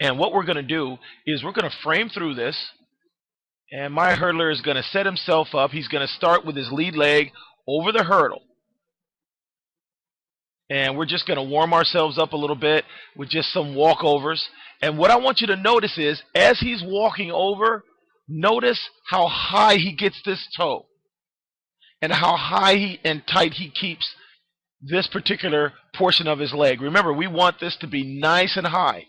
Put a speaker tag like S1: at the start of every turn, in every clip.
S1: And what we're going to do is we're going to frame through this, and my hurdler is going to set himself up. He's going to start with his lead leg over the hurdle. And we're just going to warm ourselves up a little bit with just some walkovers. And what I want you to notice is, as he's walking over, notice how high he gets this toe and how high and tight he keeps this particular portion of his leg. Remember, we want this to be nice and high.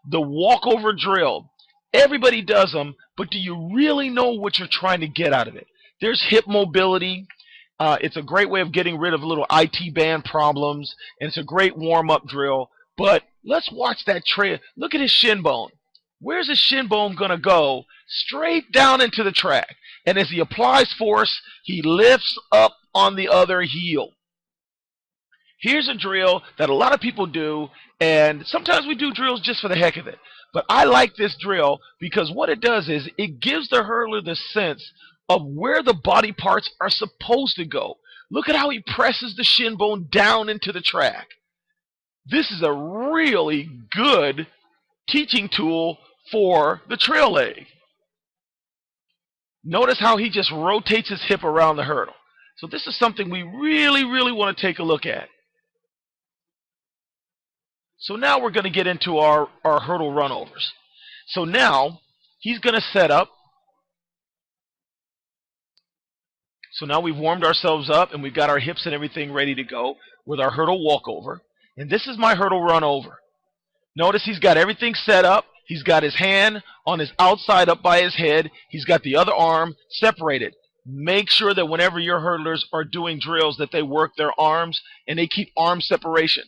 S1: The walkover drill, everybody does them, but do you really know what you're trying to get out of it? There's hip mobility. It's a great way of getting rid of little IT band problems, and it's a great warm-up drill. But let's watch that trail. Look at his shin bone. Where's his shin bone going to go? Straight down into the track. And as he applies force, he lifts up on the other heel. Here's a drill that a lot of people do, and sometimes we do drills just for the heck of it. But I like this drill because what it does is it gives the hurdler the sense of where the body parts are supposed to go. Look at how he presses the shin bone down into the track. This is a really good teaching tool for the trail leg. Notice how he just rotates his hip around the hurdle. So this is something we really, really want to take a look at. So now we're going to get into our hurdle runovers. So now he's going to set up. So now we've warmed ourselves up and we've got our hips and everything ready to go with our hurdle walkover. And this is my hurdle runover. Notice he's got everything set up. He's got his hand on his outside up by his head. He's got the other arm separated. Make sure that whenever your hurdlers are doing drills that they work their arms and they keep arm separation.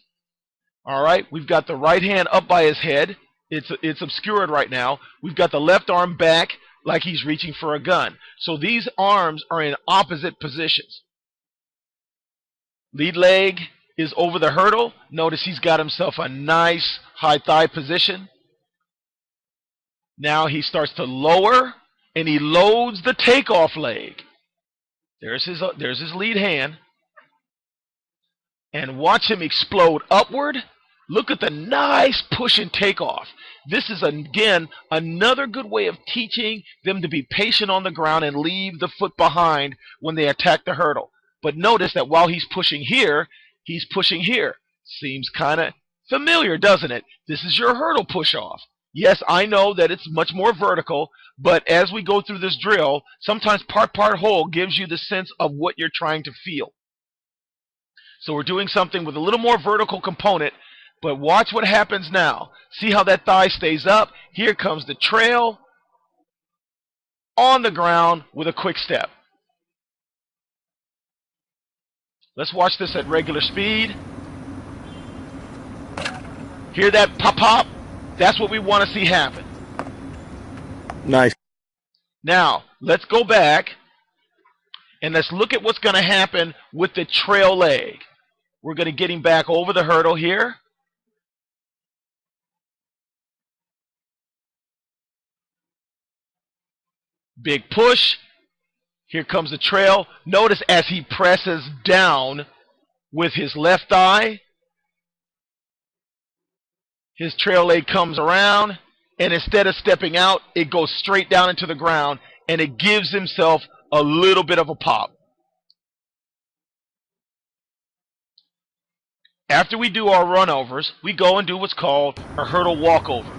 S1: All right, we've got the right hand up by his head. It's obscured right now. We've got the left arm back like he's reaching for a gun. So these arms are in opposite positions. Lead leg is over the hurdle. Notice he's got himself a nice high thigh position. Now he starts to lower and he loads the takeoff leg. There's his lead hand. And watch him explode upward. Look at the nice push and takeoff. This is, again, another good way of teaching them to be patient on the ground and leave the foot behind when they attack the hurdle. But notice that while he's pushing here, he's pushing here. Seems kind of familiar, doesn't it? This is your hurdle push-off. Yes, I know that it's much more vertical, but as we go through this drill, sometimes part whole gives you the sense of what you're trying to feel. So we're doing something with a little more vertical component, but watch what happens now. See how that thigh stays up? Here comes the trail on the ground with a quick step. Let's watch this at regular speed. Hear that pop-pop? That's what we want to see happen.
S2: Nice.
S1: Now, let's go back and let's look at what's going to happen with the trail leg. We're going to get him back over the hurdle here. Big push. Here comes the trail. Notice as he presses down with his left thigh, his trail leg comes around, and instead of stepping out, it goes straight down into the ground, and it gives himself a little bit of a pop. After we do our runovers, we go and do what's called a hurdle walkover.